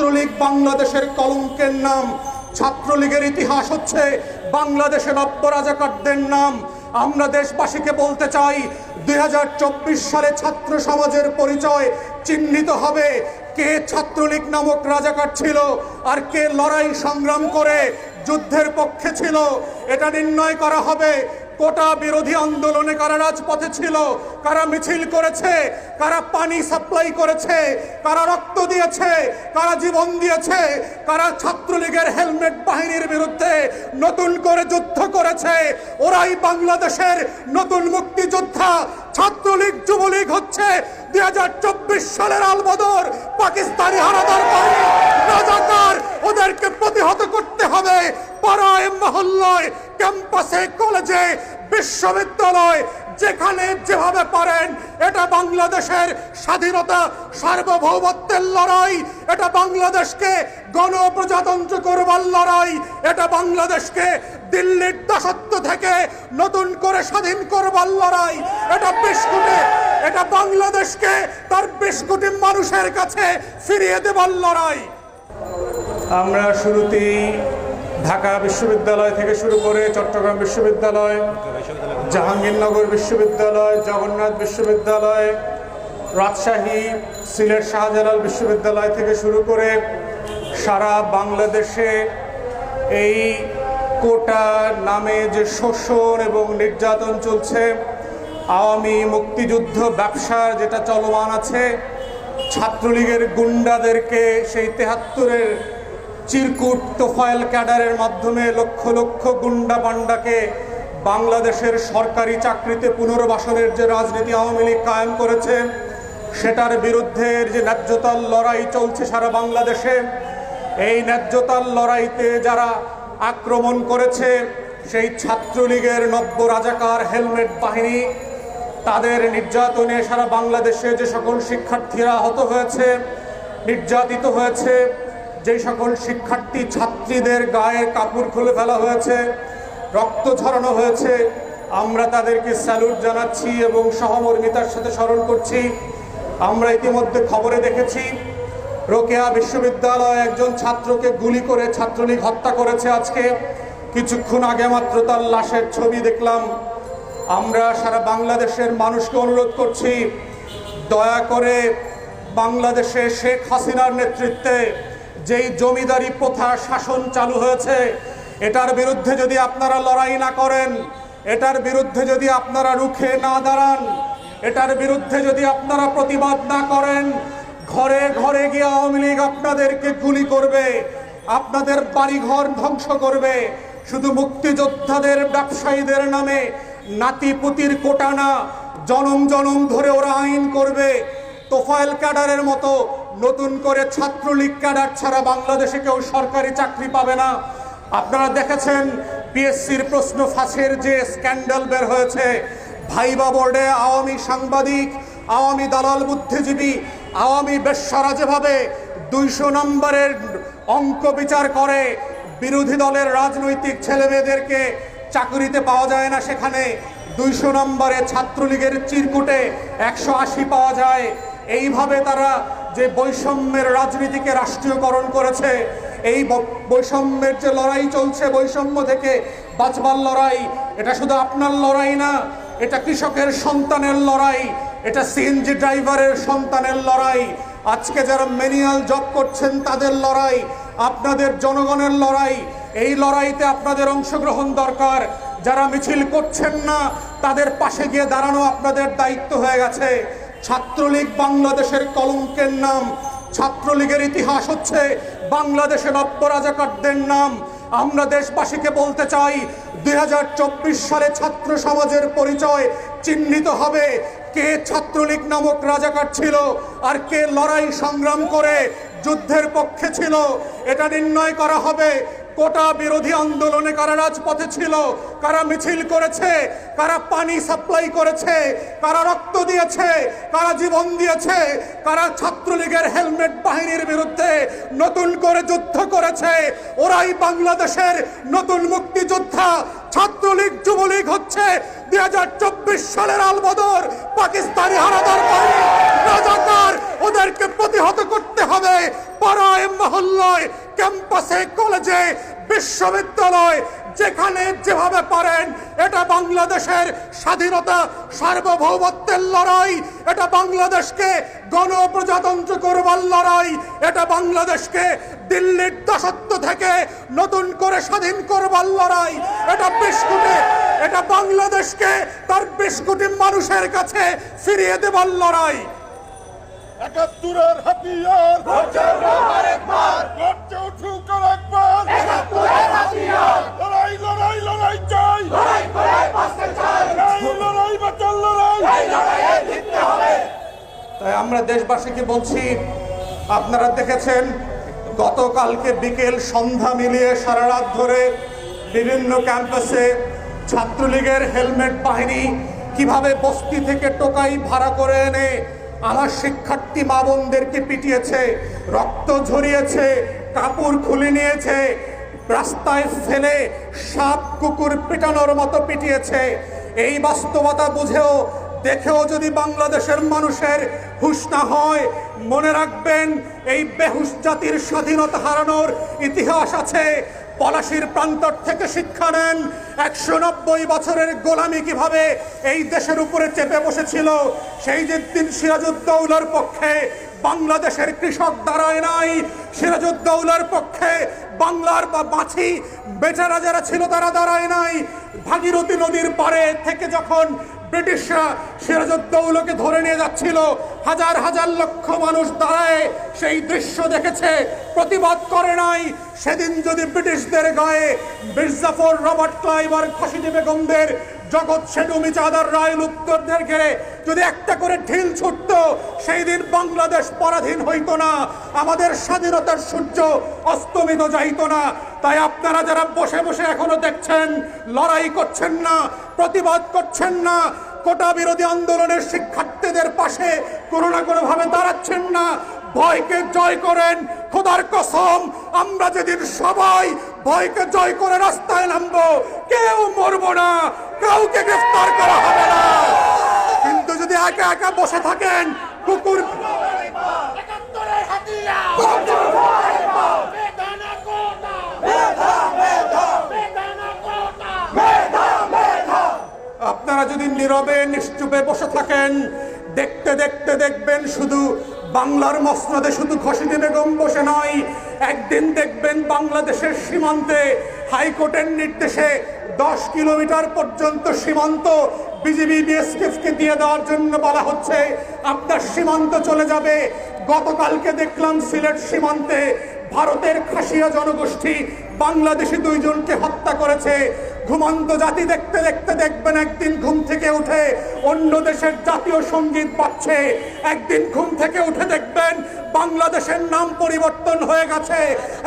ছাত্রলীগ বাংলাদেশের কলঙ্কের নাম। ছাত্রলীগের ইতিহাস হচ্ছে বাংলাদেশের নব্য রাজাকারদের নাম। আমরা দেশবাসীকে বলতে চাই 2024 সালে ছাত্র সমাজের পরিচয় চিহ্নিত হবে কে ছাত্রলীগ নামক রাজাকার ছিল আর কে লড়াই সংগ্রাম করে যুদ্ধের পক্ষে ছিল। এটা নির্ণয় করা হবে কোটা বিরোধী আন্দোলনে কারা রাজপথে ছিল, কারা মিছিল করেছে, কারা পানি সাপ্লাই করেছে, কারা রক্ত দিয়েছে, কারা জীবন দিয়েছে, কারা ছাত্রলীগের হেলমেট বাহিনীর বিরুদ্ধে নতুন করে যুদ্ধ করেছে। ওরাই বাংলাদেশের নতুন মুক্তিযোদ্ধা। ছাত্রলীগ যুবলীগ হচ্ছে 2024 সালের আলবদর পাকিস্তানি হানাদার বাহিনী রাজাকার। ওদেরকে প্রতিহত করতে হবে পাড়ায় মহল্লায়, ক্যাম্পাসে, কলেজে, বিশ্ববিদ্যালয়, যেখানে যেভাবে পারেন। এটা বাংলাদেশের স্বাধীনতা সার্বভৌমত্বের লড়াই, এটা বাংলাদেশকে গণপ্রজাতন্ত্র করবার লড়াই, এটা বাংলাদেশকে দিল্লির দাসত্ব থেকে নতুন করে স্বাধীন করবার লড়াই, এটা বাংলাদেশকে তার 20 কোটি মানুষের কাছে ফিরিয়ে দেবার লড়াই। আমরা শুরুতেই ঢাকা বিশ্ববিদ্যালয় থেকে শুরু করে চট্টগ্রাম বিশ্ববিদ্যালয়, জাহাঙ্গীরনগর বিশ্ববিদ্যালয়, জগন্নাথ বিশ্ববিদ্যালয়, রাজশাহী, সিলেট শাহজালাল বিশ্ববিদ্যালয় থেকে শুরু করে সারা বাংলাদেশে এই কোটা নামে যে শোষণ এবং নির্যাতন চলছে, আওয়ামী মুক্তিযুদ্ধ ব্যবসার যেটা চলমান আছে, ছাত্রলীগের গুন্ডাদেরকে সেই 73-এর চিরকুট তোফায়েল ক্যাডারের মাধ্যমে লক্ষ লক্ষ গুন্ডা পান্ডাকে বাংলাদেশের সরকারি চাকরিতে পুনর্বাসনের যে রাজনীতি আওয়ামী লীগ কায়েম করেছে, সেটার বিরুদ্ধে যে ন্যায্যতার লড়াই চলছে সারা বাংলাদেশে, এই ন্যায্যতার লড়াইতে যারা আক্রমণ করেছে সেই ছাত্রলীগের নব্য রাজাকার হেলমেট বাহিনী, তাদের নির্যাতনে সারা বাংলাদেশে যে সকল শিক্ষার্থীরা আহত হয়েছে, নির্যাতিত হয়েছে, যে সকল শিক্ষার্থী ছাত্রীদের গায়ের কাপড় খুলে ফেলা হয়েছে, রক্ত ঝরানো হয়েছে, আমরা তাদেরকে স্যালুট জানাচ্ছি এবং সহমর্মিতার সাথে স্মরণ করছি। আমরা ইতিমধ্যে খবরে দেখেছি রোকেয়া বিশ্ববিদ্যালয়ে একজন ছাত্রকে গুলি করে ছাত্রলীগ হত্যা করেছে। আজকে কিছুক্ষণ আগে মাত্র তার লাশের ছবি দেখলাম। আমরা সারা বাংলাদেশের মানুষকে অনুরোধ করছি, দয়া করে বাংলাদেশে শেখ হাসিনার নেতৃত্বে যেই জমিদারি প্রথা শাসন চালু হয়েছে, এটার বিরুদ্ধে যদি আপনারা লড়াই না করেন, এটার বিরুদ্ধে যদি আপনারা রুখে না দাঁড়ান, এটার বিরুদ্ধে যদি আপনারা প্রতিবাদ না করেন, ঘরে ঘরে গিয়ে আওয়ামী লীগ আপনাদেরকে গুলি করবে, আপনাদের বাড়িঘর ধ্বংস করবে। শুধু মুক্তিযোদ্ধাদের ব্যবসায়ীদের নামে নাতিপুতির কোটা না, জনম জনম ধরে ওরা আইন করবে। তোফায়েল ক্যাডারের মতো নতুন করে ছাত্রলীগ ক্যাডার ছাড়া বাংলাদেশে কেউ সরকারি চাকরি পাবে না। আপনারা দেখেছেন পিএসসির প্রশ্ন ফাঁসের যে স্ক্যান্ডাল বের হয়েছে, ভাইবা বোর্ডে আওয়ামী সাংবাদিক, আওয়ামী দালাল বুদ্ধিজীবী, আওয়ামী বেশ্যারা যেভাবে 200 নম্বরের অঙ্ক বিচার করে, বিরোধী দলের রাজনৈতিক ছেলেমেয়েদেরকে চাকরিতে পাওয়া যায় না, সেখানে 200 নম্বরে ছাত্রলীগের চিরকুটে 180 পাওয়া যায়। এইভাবে তারা যে বৈষম্যের রাজনীতিকে রাষ্ট্রীয়করণ করেছে, এই বৈষম্যের যে লড়াই চলছে, বৈষম্য থেকে বাঁচবার লড়াই, এটা শুধু আপনার লড়াই না, এটা কৃষকের সন্তানের লড়াই, এটা সিএনজি ড্রাইভারের সন্তানের লড়াই, আজকে যারা ম্যানুয়াল জব করছেন তাদের লড়াই, আপনাদের জনগণের লড়াই। এই লড়াইতে আপনাদের অংশগ্রহণ দরকার। যারা মিছিল করছেন না তাদের পাশে গিয়ে দাঁড়ানো আপনাদের দায়িত্ব হয়ে গেছে। ছাত্রলীগ বাংলাদেশের কলঙ্কের নাম। ছাত্রলীগের ইতিহাস হচ্ছে বাংলাদেশের নব্য রাজাকারদের নাম। আমরা দেশবাসীকে বলতে চাই 2024 সালে ছাত্র সমাজের পরিচয় চিহ্নিত হবে কে ছাত্রলীগ নামক রাজাকার ছিল আর কে লড়াই সংগ্রাম করে যুদ্ধের পক্ষে ছিল। এটা নির্ণয় করা হবে কোটা বিরোধী আন্দোলনে কারা রাজপথে ছিল, কারা মিছিল করেছে, কারা পানি সাপ্লাই করেছে, কারা রক্ত দিয়েছে, কারা জীবন দিয়েছে, কারা ছাত্রলীগের হেলমেট বাহিনীর বিরুদ্ধে নতুন করে যুদ্ধ করেছে। ওরাই বাংলাদেশের নতুন মুক্তিযোদ্ধা। ছাত্রলীগ যুবলীগ হচ্ছে 2024 সালের আলবদর পাকিস্তানি হানাদার বাহিনী রাজাকার। ওদেরকে প্রতিহত করতে হবে পাড়ায় মহল্লায়। ক্যাম্পাসে কলেজে বিশ্ববিদ্যালয় যেখানে যেভাবে পারেন এটা বাংলাদেশের স্বাধীনতা সার্বভৌমত্বের লড়াই, এটা বাংলাদেশকে গণপ্রজাতন্ত্র করবার লড়াই, এটা বাংলাদেশকে দিল্লির দাসত্ব থেকে নতুন করে স্বাধীন করবার লড়াই, এটা বাংলাদেশকে তার 20 কোটি মানুষের কাছে ফিরিয়ে দেবার লড়াই। ৭১-এর হাতিয়ার গর্জে উঠুক আরেকবার। ৭১-এর হাতিয়ার লড়াই লড়াই লড়াই চাই, লড়াই করে বাঁচতে চাই, এই লড়াই বাঁচার লড়াই। এই লড়াইয়ে জিততে হবে। তাই আমরা দেশবাসীকে বলছি, আপনারা দেখেছেন গতকালকে বিকেল সন্ধ্যা মিলিয়ে সারা রাত ধরে বিভিন্ন ক্যাম্পাসে ছাত্রলীগের হেলমেট বাহিনী কিভাবে বস্তি থেকে টোকাই ভাড়া করে এনে আমার শিক্ষার্থী মা বোনদেরকে পিটিয়েছে, রক্ত ঝরিয়েছে, কাপড় খুলে নিয়েছে, রাস্তায় ফেলে সাপ কুকুর পিটানোর মতো পিটিয়েছে। এই বাস্তবতা বুঝেও দেখেও যদি বাংলাদেশের মানুষের হুঁশ না হয়, মনে রাখবেন এই বেহুশ জাতির স্বাধীনতা হারানোর ইতিহাস আছে। পলাশির প্রান্তর থেকে শিক্ষা নেন 190 বছরের গোলামি কিভাবে এই দেশের উপরে চেপে বসেছিল। সেই যে দিন সিরাজউদ্দৌলার পক্ষে বাংলাদেশের কৃষক দাঁড়ায় নাই, সিরাজউদ্দৌলার পক্ষে বাংলার বা মাছি বেচারা যারা ছিল তারা দাঁড়ায় নাই। ভাগীরথী নদীর পাড়ে থেকে যখন ব্রিটিশরা সিরাজউদ্দৌলাকে ধরে নিয়ে যাচ্ছিল, হাজার হাজার লক্ষ মানুষ দাঁড়ায় সেই দৃশ্য দেখেছে, প্রতিবাদ করে নাই। সেদিন যদি ব্রিটিশদের গায়ে মির্জাফর, রবার্ট ক্লাইভ আর খাসিদি বেগমদের, জগৎ সেনু, মিচাঁদার রায় লুপ্তদের ঘিরে যদি একটা করে ঢিল ছুটত, সেই দিন বাংলাদেশ পরাধীন হইতো না, আমাদের স্বাধীনতার সূর্য অস্তমিত যাইতো না। তাই আপনারা যারা বসে বসে এখনো দেখছেন, লড়াই করছেন না, প্রতিবাদ করছেন না, কোটা বিরোধী আন্দোলনের শিক্ষার্থীদের পাশে কোনো না কোনো ভাবে দাঁড়াচ্ছেন না, ভয়কে জয় করেন। খোদার কসম, আমরা যেদিন সবাই ভয়কে জয় করে রাস্তায় নামবো, কেউ মরবো না, কাউকে গ্রেফতার করা হবে না। কিন্তু যদি একা একা বসে থাকেন, কুকুর ৭১-এর হাতিয়ার বেদানা কোটা, বেদানা কোটা। আপনারা যদি নীরবে নিশ্চুপে বসে থাকেন, দেখতে দেখতে দেখবেন শুধু বাংলার মসনদে শুধু খাসিদি বেগম বসে নয়, একদিন দেখবেন বাংলাদেশের সীমান্তে হাইকোর্টের নির্দেশে 10 কিলোমিটার পর্যন্ত সীমান্ত বিজিবি বিএসএফকে দিয়ে দেওয়ার জন্য বলা হচ্ছে। আপনার সীমান্ত চলে যাবে। গতকালকে দেখলাম সিলেট সীমান্তে ভারতের খাসিয়া জনগোষ্ঠী বাংলাদেশি 2 জনকে হত্যা করেছে। ঘুমন্ত জাতি দেখতে দেখতে দেখবেন একদিন ঘুম থেকে উঠে অন্য দেশের জাতীয় সঙ্গীত বাজছে, একদিন ঘুম থেকে উঠে দেখবেন বাংলাদেশের নাম পরিবর্তন হয়ে গেছে,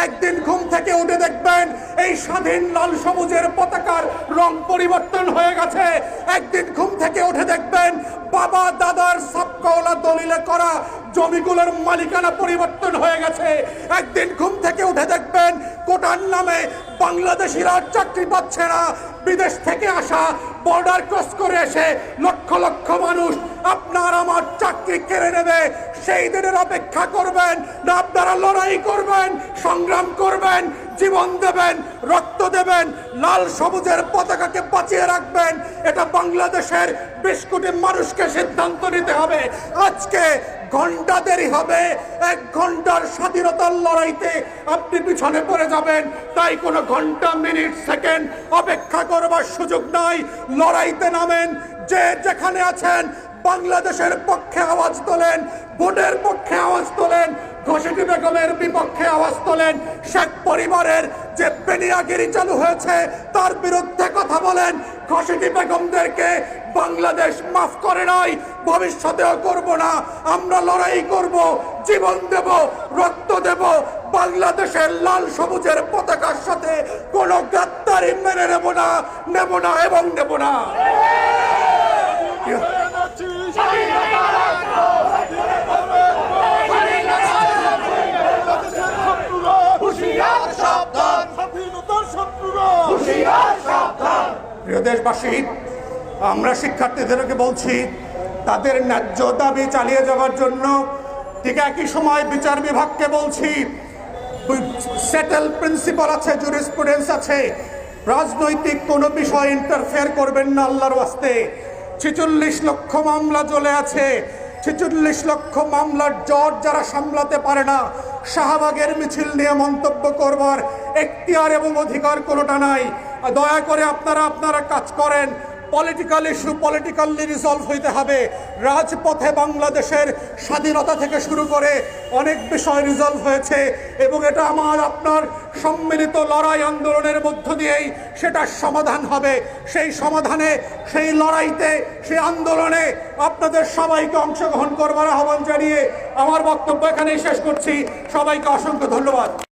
একদিন ঘুম থেকে উঠে দেখবেন এই স্বাধীন লাল সবুজের পতাকার রং পরিবর্তন হয়ে গেছে, একদিন ঘুম থেকে উঠে দেখবেন বাবা দাদার সাবকওয়ালা দলিলে করা জমিগুলোর মালিকানা পরিবর্তন হয়ে গেছে, একদিন ঘুম থেকে উঠে দেখবেন কোটার নামে বাংলাদেশিরা চাকরি পাচ্ছে না, বিদেশ থেকে আসা বর্ডার ক্রস করে এসে লক্ষ লক্ষ মানুষ আপনার আমার চাকরি কেড়ে নেবে। সেই দিনের অপেক্ষা করবেন না আপনারা লড়াই করবেন, সংগ্রাম করবেন, জীবন দেবেন, রক্ত দেবেন, লাল সবুজের পতাকাকে বাঁচিয়ে রাখবেন? এটা বাংলাদেশের 20 কোটি মানুষকে সিদ্ধান্ত নিতে হবে। আজকে ঘন্টা দেরি হবে, 1 ঘন্টার স্বাধীনতার লড়াইতে আপনি পিছনে পড়ে যাবেন। তাই কোনো ঘন্টা, মিনিট, সেকেন্ড অপেক্ষা করবার সুযোগ নাই। লড়াইতে নামেন, যে যেখানে আছেন বাংলাদেশের পক্ষে আওয়াজ তোলেন, ভোটের পক্ষে আওয়াজ তোলেন, খাসিদি বেগমের বিপক্ষে আওয়াজ তোলেন, শেখ পরিবারের যে বেনিয়াগিরি চালু হয়েছে তার বিরুদ্ধে কথা বলেন। খাসিদি বেগমদেরকে বাংলাদেশ মাফ করে নাই, ভবিষ্যতেও করব না। আমরা লড়াই করব, জীবন দেব, রক্ত দেব। বাংলাদেশের লাল সবুজের পতাকার সাথে কোনো গাদ্দারি মেনে নেব না, নেব না এবং নেব না। প্রিয় দেশবাসী, আমরা শিক্ষার্থীদেরকে বলছি তাদের ন্যায্য দাবি চালিয়ে যাওয়ার জন্য। ঠিক একই সময় বিচার বিভাগকে বলছি সেটেল প্রিন্সিপাল আছে, জুরিসপ্রুডেন্স আছে। রাজনৈতিক কোনো বিষয় ইন্টারফেয়ার করবেন না আল্লাহর ওয়াস্তে। 46 লক্ষ মামলা চলে আছে। 46 লক্ষ মামলার জট যারা সামলাতে পারে না, শাহবাগের মিছিল নিয়ে মন্তব্য করবার এখতিয়ার এবং অধিকার কোনোটা নাই। দয়া করে আপনারা কাজ করেন। পলিটিক্যাল ইস্যু পলিটিক্যালি রিজলভ হইতে হবে। রাজপথে বাংলাদেশের স্বাধীনতা থেকে শুরু করে অনেক বিষয় রিজলভ হয়েছে এবং এটা আপনার সম্মিলিত লড়াই আন্দোলনের মধ্য দিয়েই সেটার সমাধান হবে। সেই সমাধানে, সেই লড়াইতে, সেই আন্দোলনে আপনাদের সবাইকে অংশগ্রহণ করবার আহ্বান জানিয়ে আমার বক্তব্য এখানেই শেষ করছি। সবাইকে অসংখ্য ধন্যবাদ।